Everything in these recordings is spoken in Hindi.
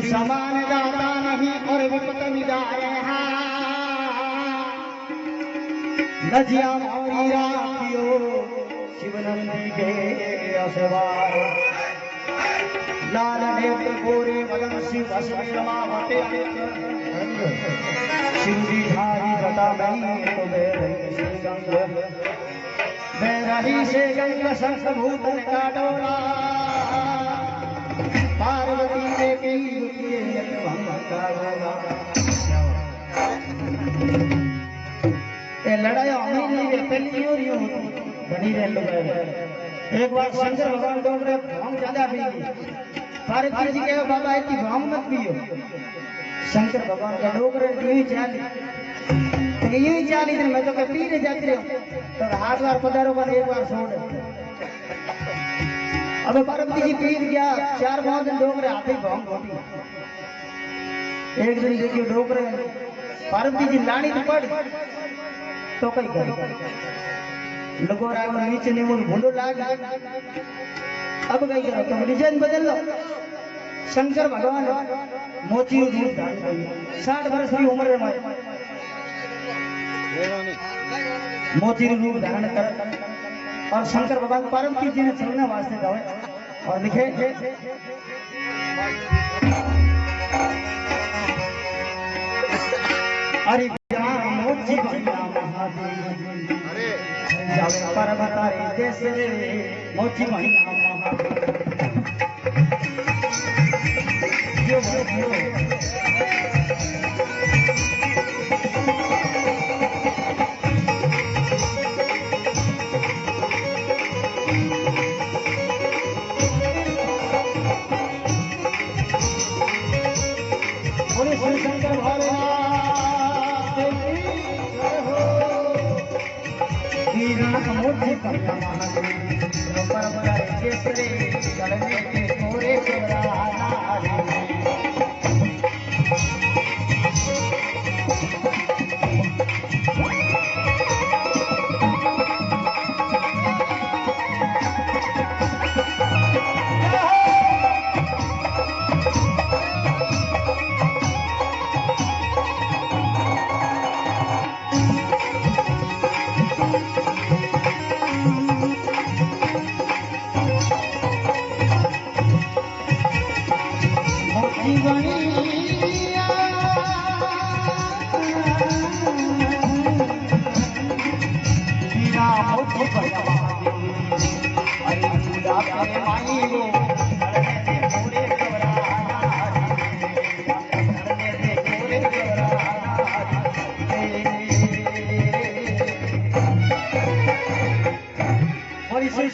समान जाता नहीं और विपत विदारे नजिया मोरी राखियो शिवनंदी के असवार लाल नेत्र गोरे मदन शिव असमे रमावते शिव जी धारी जटा में तो रही से गंग सर्वभूतन का डोला पार्वती ने की लड़ाई हमें नहीं पहली और यूं बनी रहे लोग एक बार शंकर भगवान डोगरे हम ज्यादा भी पार्वती जी के बाबा इतनी भाव मत पियो शंकर भगवान का डोगरे यूं चाली यूं चाली दिन मैं तो के पीने जाती रहो तो हाथ बार पधारो पर एक बार छोड़ अब पार्वती जी पीर गया 4-5 दिन डोगरे हाथे भाव होती एक दिन देखियो डोगरे पार्वती जी लानी तो पड़ तो कई कर लोगों राय में नीचे ने वो भूलो लाग अब कई करो तो डिजाइन बदल लो शंकर भगवान मोची रूप धारण कर 60 वर्ष की उम्र में मोची रूप धारण कर और शंकर भगवान पार्वती जी ने चलने वास्ते गावे और लिखे अरे मोची पर्वतारे देश रे मोची महिना शंकर मोची परवतारे देश रे चलने के थोड़े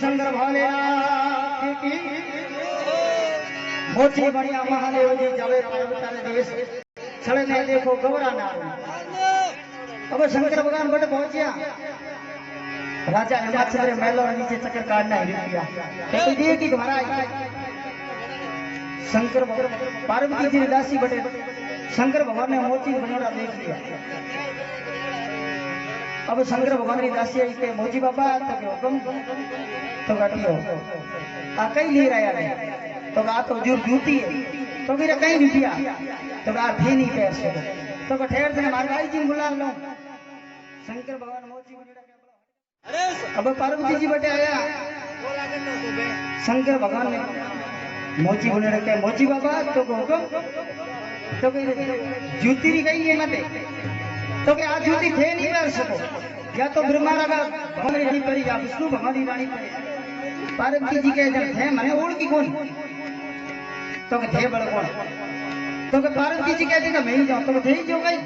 शंकर भोलेनाथ की मोची बढ़िया महादेव जी जावे पर्वतारे देश चले ने देखो घबराना अब शंकर भगवान बड़े पहुंचिया राजा हिमाचल मेलो नीचे चक्कर काटना ही गया तो ये की महाराज शंकर पार्वती जी दासी बटे शंकर भगवान ने मोची बनोड़ा देख लिया अब शंकर भगवान की दासी आई के मोची बाबा तो के हुक्म तो गाटियो आ कई ले रहा है तो आ तो जूर जूती है तो फिर कहीं रुपया तो आ थे नहीं पैसे तो को ठहर से मारवाई जी बुला लो शंकर भगवान मोची अरे अब पार्वती जी बटे आया शंकर भगवान ने मोची बोले रखे मोची बाबा तो को हुक्म तो फिर जूती री गई है मते तो के आज जूती थे नहीं कर सको या तो ब्रह्मा रागा भगवान रानी परी या विष्णु भगवान की रानी परी पार्वती जी के जब थे मने ओढ़ की कौन तो के थे बड़ कौन तो के पार्वती जी कहते कि मैं ही जाऊं तो थे ही जो गई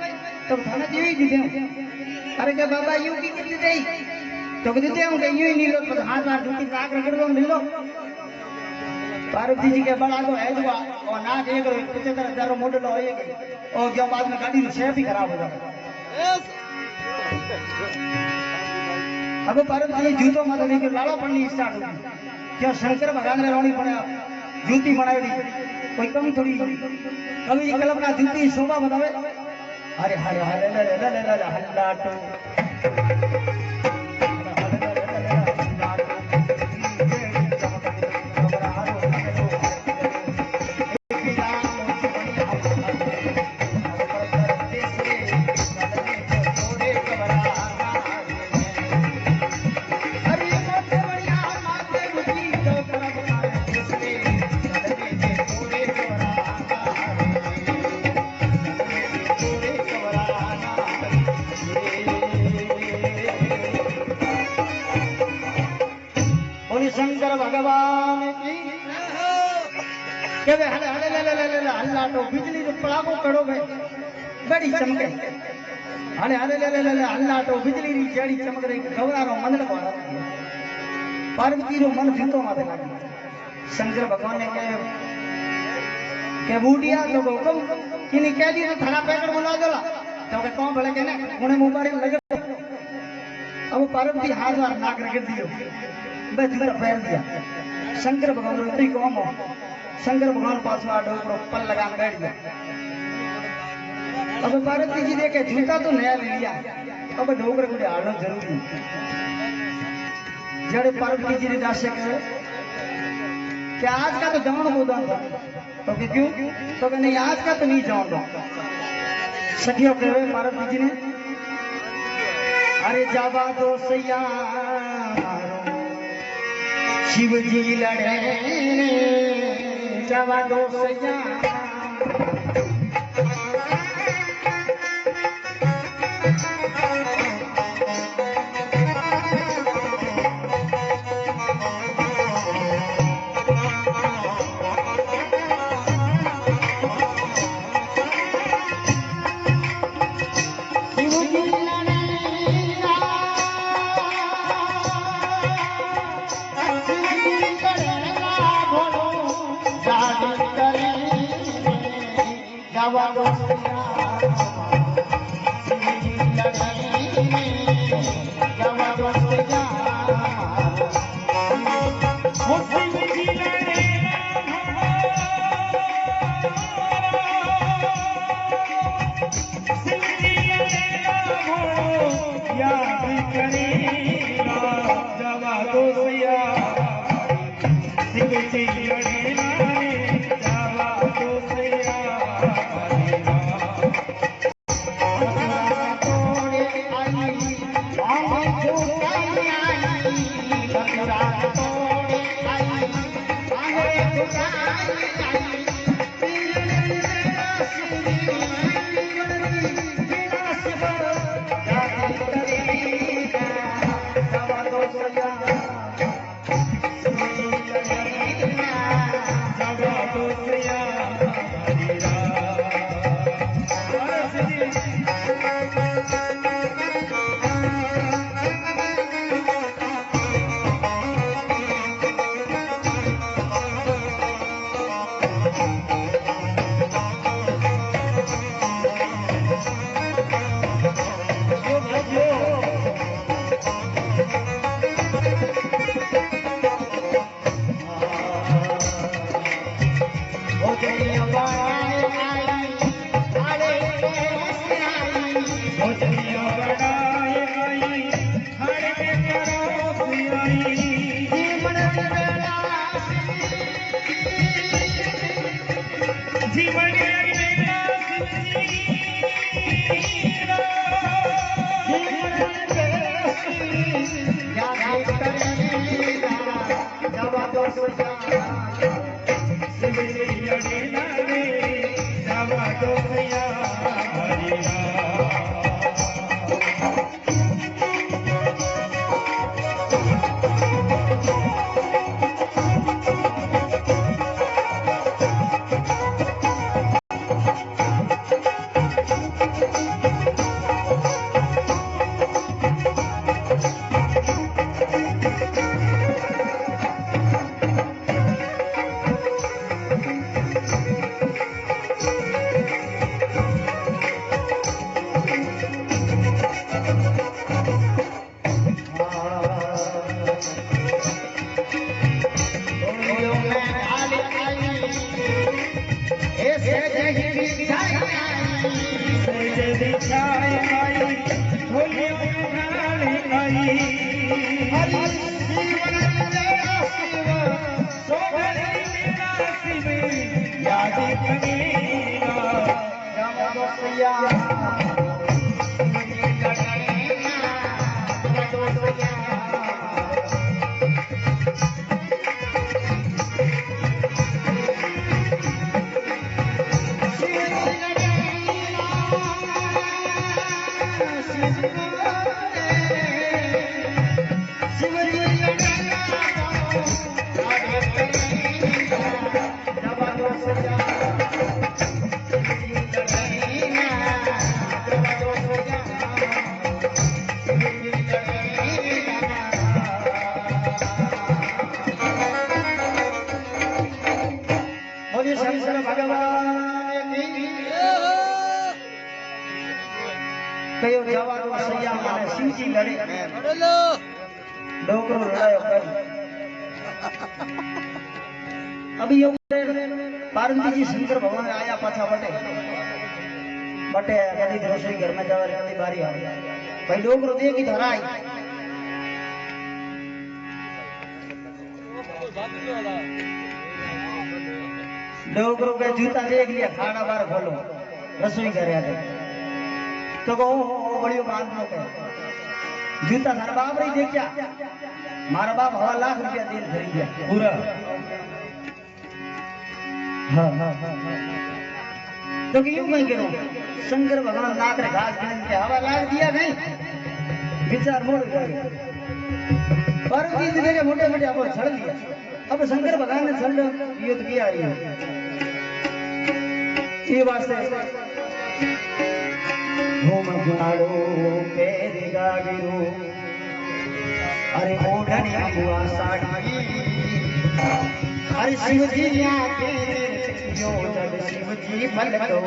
तो थाना जीवी दी दे अरे के बाबा यू की कितने दे तो के देते हम के यूं ही नहीं लो तो हाथ में जूती नाक रगड़ दो मिल लो पार्वती जी के बड़ा को है जो और नाक एक 75,000 मॉडल होएगा और जो बाद में गाड़ी की शेप ही खराब हो जाता अब पार्वती जी जूतो माता लेके लाला पड़नी स्टार्ट हो गई क्या शंकर भगवान ने रोनी पड़ा जूती बनाई कोई कमी थोड़ी कभी कल्पना जूती शोभा बतावे अरे हरे हरे ले ले ले ले हल्ला तो शंकर भगवान की के वे हले हले ले ले ले ले हल्ला तो बिजली जो पड़ाको कड़ो वे बड़ी चमके हले हले ले ले ले हल्ला तो बिजली री जड़ी चमक रही घबरारो मन को पार्वती रो मन भीतो माथे लागे शंकर भगवान ने के बूढ़िया तो हुक्म किनी कह दी तो थाना पैकर बुला दोला तो के कौन भले कहने उन्हें मुबारक लगे अब पार्वती हाथ वार नाक रगड़ दियो बस जूता फेर दिया शंकर भगवान रुद्री को मो शंकर भगवान पास में डोकरो पल लगा बैठ गया अब पार्वती जी देखे जूता तो नया ले लिया अब डोकर को हालना जरूरी जड़े पार्वती जी ने दासे के क्या आज का तो जवान बोदा तो कि क्यों तो कि नहीं आज का तो नहीं जान दो सखियों कहे पार्वती जी ने अरे जावा दो सैया शिव जी लड़े जावा दो सैया शिवजी कयो जवानो सैया माने शिवजी लड़े डोकरो लड़ायो कर अभी यो पार्वती जी शंकर भगवान आया पाछा बटे कदी रसोई घर में जावे कदी बारी आवे भाई डोकरो देखी धराई डोकरो के जूता देख लिया खाना बार खोलो रसोई घर आके तो को बड़ियो बात न कहे जूता थारा बाप रही देखा मारा बाप 1.5 लाख रुपया तेल खरीद गया पूरा हाँ तो क्यों कहीं करो शंकर भगवान नाक रे घास खरीद के हवा लाग दिया नहीं विचार मोड़ गया पार्वती जी ने मोटे मोटे आप छड़ लिया अब शंकर भगवान ने छड़ युद्ध किया ये वास्ते घूम घुमाड़ो पेरिगा गिरो अरे ओढ़नी हुआ साड़ी अरे शिव जी आके यो जब शिव जी पलटो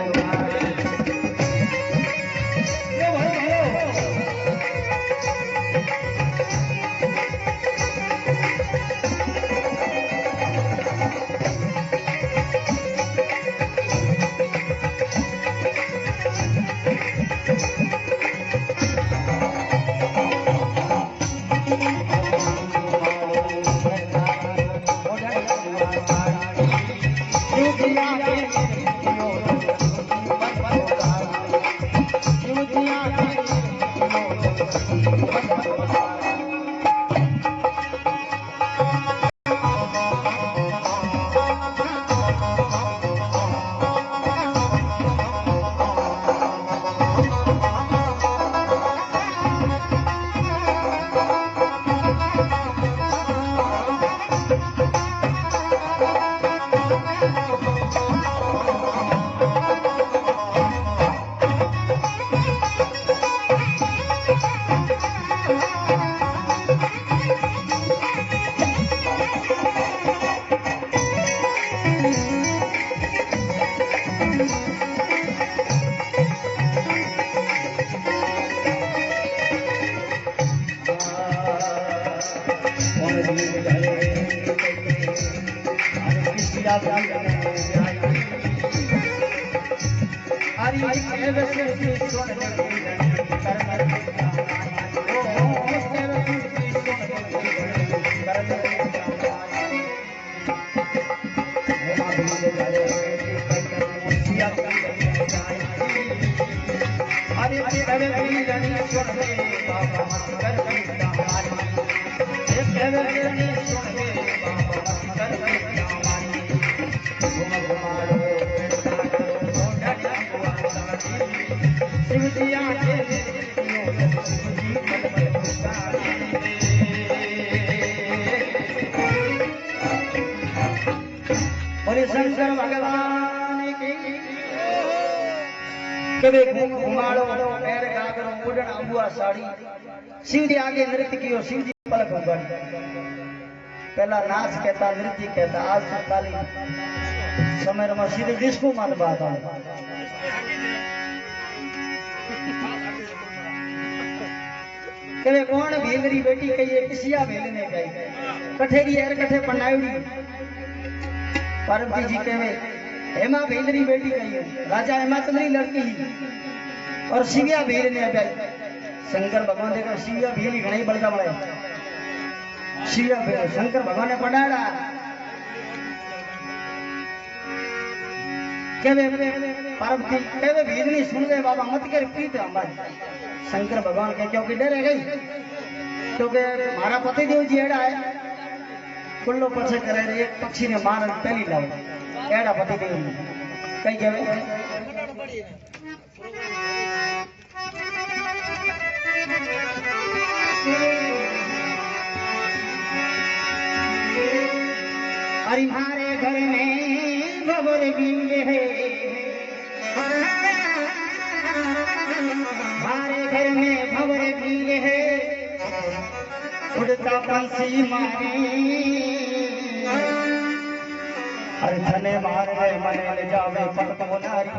शंकर भगवान की कभी घुमाड़ो पैर गागरो उड़न अबुआ साड़ी शिव जी आगे नृत्य कियो शिव जी पलक उगाड़ी पहला नाच कहता नृत्य कहता आज तो काली समय में सीधे डिस्को मान बात आ कहे कौन भेलरी बेटी कही किसिया भेलने गई कठेरी एर कठे पनावड़ी पार्वती जी कहे हेमा भेलरी बेटी कही राजा हेमाचंद्री लड़की और शिविया भेल ने गई शंकर भगवान देखो शिविया भेली घणी बड़का बड़ा शिविया भेल शंकर भगवान ने पढ़ाड़ा कहे पार्वती कहे भेलनी सुन गए बाबा मत कर प्रीत हमारी शंकर भगवान के क्योंकि डर है गई क्योंकि हमारा पति देव जी एड़ा है कुल्लो पछे करे एक पक्षी ने मार पहली लाओ एड़ा पति देव कई कहे अरे हमारे घर में भवर बिंग है हमारे घर में भवर बिंग है उड़ता पंछी मारे अरे धने मार गए मने ले जावे पलक नारी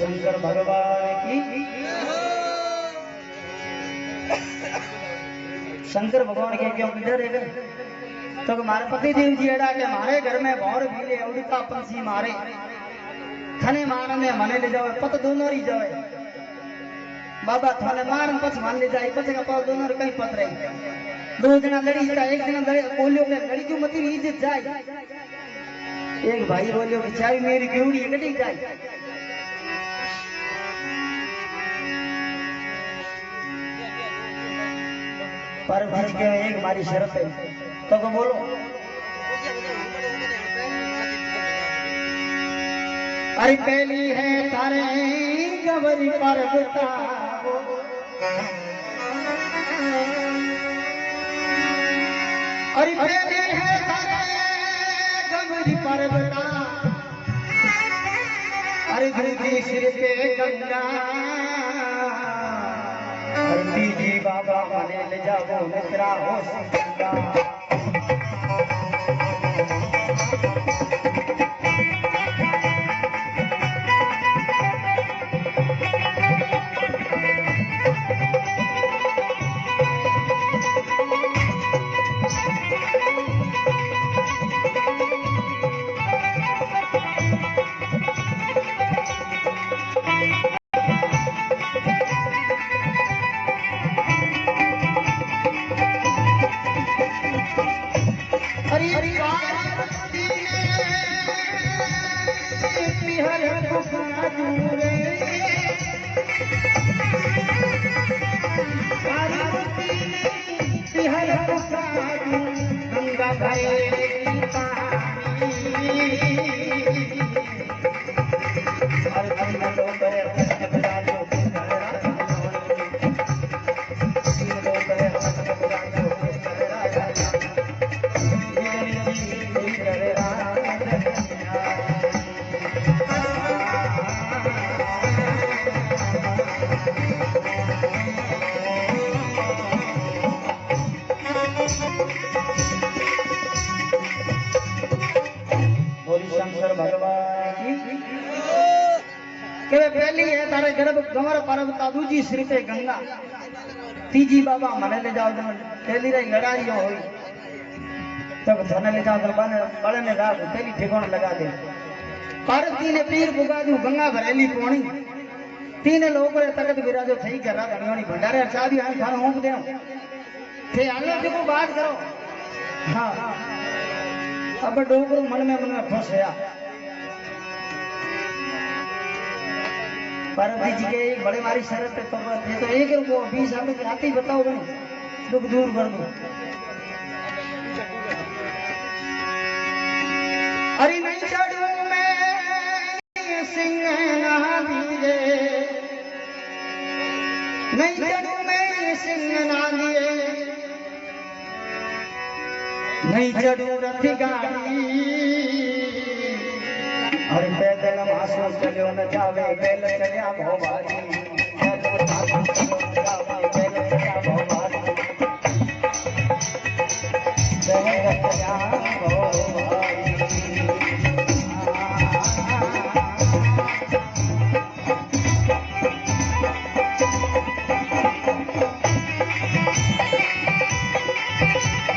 शंकर भगवान की शंकर भगवान के क्यों किधर है तो मारे पति देव जी एड़ा के मारे घर में भौर भीले उड़ता पंछी मारे थने मारने मने ले जावे पत दोनों ही जावे बाबा थाने मारन पछ मान ले जाए पछ का पास दोनों कहीं पत रही दो जना लड़ी था एक जना लड़े बोलियो के लड़ी क्यों मती इज्जत जाए एक भाई बोलियो कि चाय मेरी गेवड़ी कटी जाए पर भज के एक हमारी शर्त है तो को बोलो अरे पहली है तारे गवरी पर बताओ अरे पहली है तारे गवरी पर बताओ अरे धरती सिर पे गंगा जी बाबा मने ले जाओ मित्रा हो सकता शंकर भगवान की पहली है तारे गर्भ गंवर पर्वता दूजी सिर पे गंगा तीजी बाबा मने ले जाओ पहली रही लड़ाई हो तो धने ले जाओ बड़े ने रात पहली ठिकाना लगा दे पार्वती ने पीर बुगा दू गंगा भरेली पोणी तीन लोग रे तकत विराजो थई कर रहा धनियोनी भंडारे चादी है थाने होंक दे थे आलो देखो बात करो हां अब डोगरो मन में खुश है पार्वती जी के एक बड़े मारी शरत है तो एक रुको 20 आदमी के आते ही बताओ बने दुख दूर कर दो अरे नहीं चढ़ू मैं सिंह ना दिए नहीं चढ़ू मैं सिंह ना दिए नहीं चढ़ू रथ गाड़ी और पैदल मासो चलो न जावे बैल चढ़ा भोवारी पैदल मासो चलो न जावे बैल चढ़ा भोवारी बैल चढ़ा भोवारी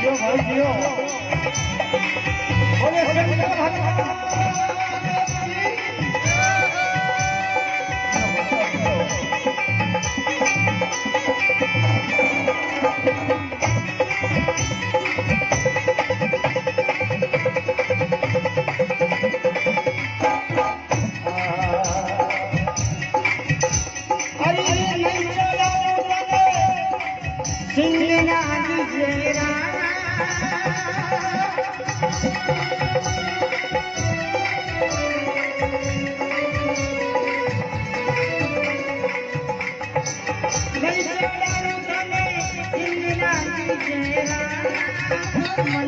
यो भाई जियो बोले शंकर भगवान सिंह ना दीजिए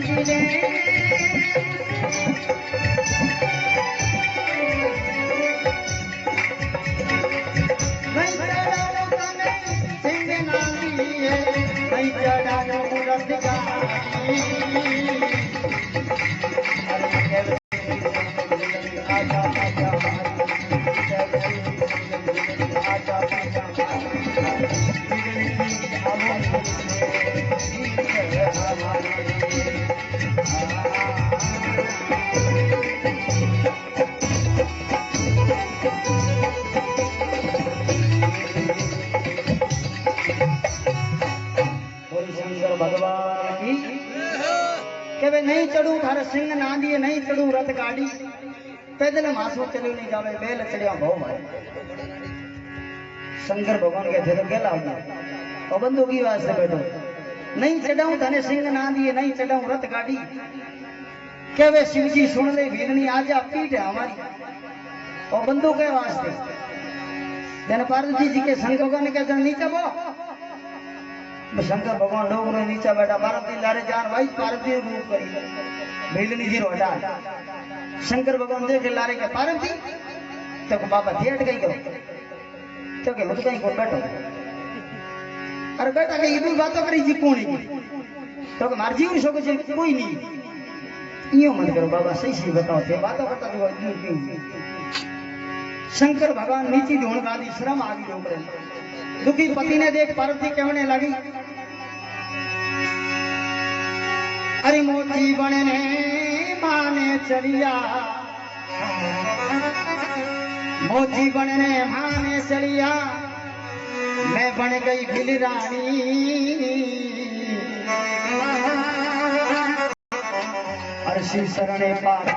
रे नहीं चढ़ाओ तने सिंह नांदी है नहीं चढ़ाओ मूरत गाड़ी आजा आजा आजा भगवान की के वे नहीं चढ़ू थारे सिंह ना दिए नहीं चढ़ू रथ गाड़ी पैदल मासो चलो नहीं जावे बेल चढ़िया भाव भाई शंकर भगवान के थे तो गेला और बंदो की वास्ते बैठो नहीं चढ़ाऊं धने सिंह ना दिए नहीं चढ़ाऊं रथ गाड़ी के वे शिव जी सुन ले भीलनी आजा पीठ है हमारी और बंदो के वास्ते जन पार्वती जी के संग भगवान के जन नीचे बो शंकर भगवान लोग नीचे बैठा पार्वती लारे जान भाई पार्वती रूप करी भीलनी जी रोटा शंकर भगवान देख लारे के पार्वती तो बाबा थेट गई करो तो के मुझे कहीं को बैठो अरे बेटा के इतनी बातों करी जी कौन है तो के मार जीवन सो कुछ कोई नहीं यो मत करो बाबा सही सही बताओ थे बातों करता जो क्यों शंकर भगवान नीचे ढूंढ का दी श्रम आ गई ऊपर दुखी पति ने देख पार्वती कहने लगी अरे मोती बनने माने चलिया मोती बनने माने चलिया मैं बन गई भिल रानी अरे शिव शरणे पार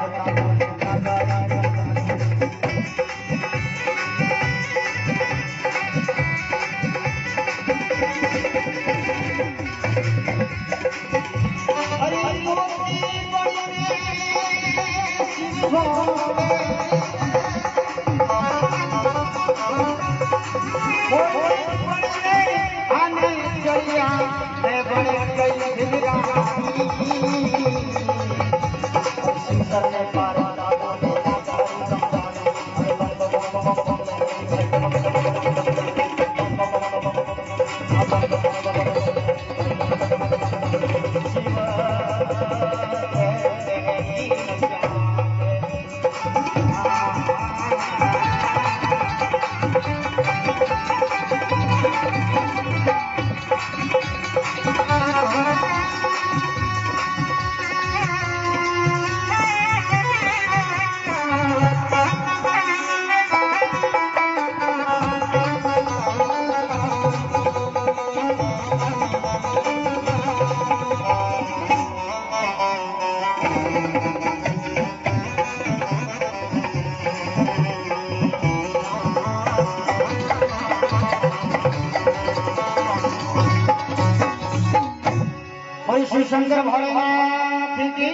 शंकर भोलेनाथ की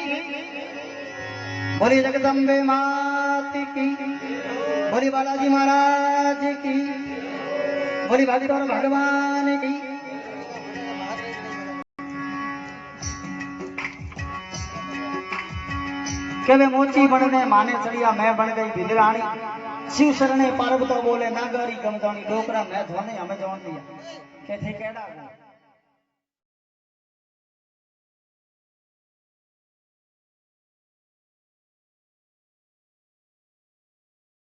बोली जगदम्बे मात की बोली बालाजी महाराज की बोली भागीरथ भगवान की के वे मोची बनने माने चढ़िया मैं बन गई भिलरानी शिव शरणे पार्वती बोले नागरी गमदानी डोकरा मैं धोने हमें जवान दिया के थे केड़ा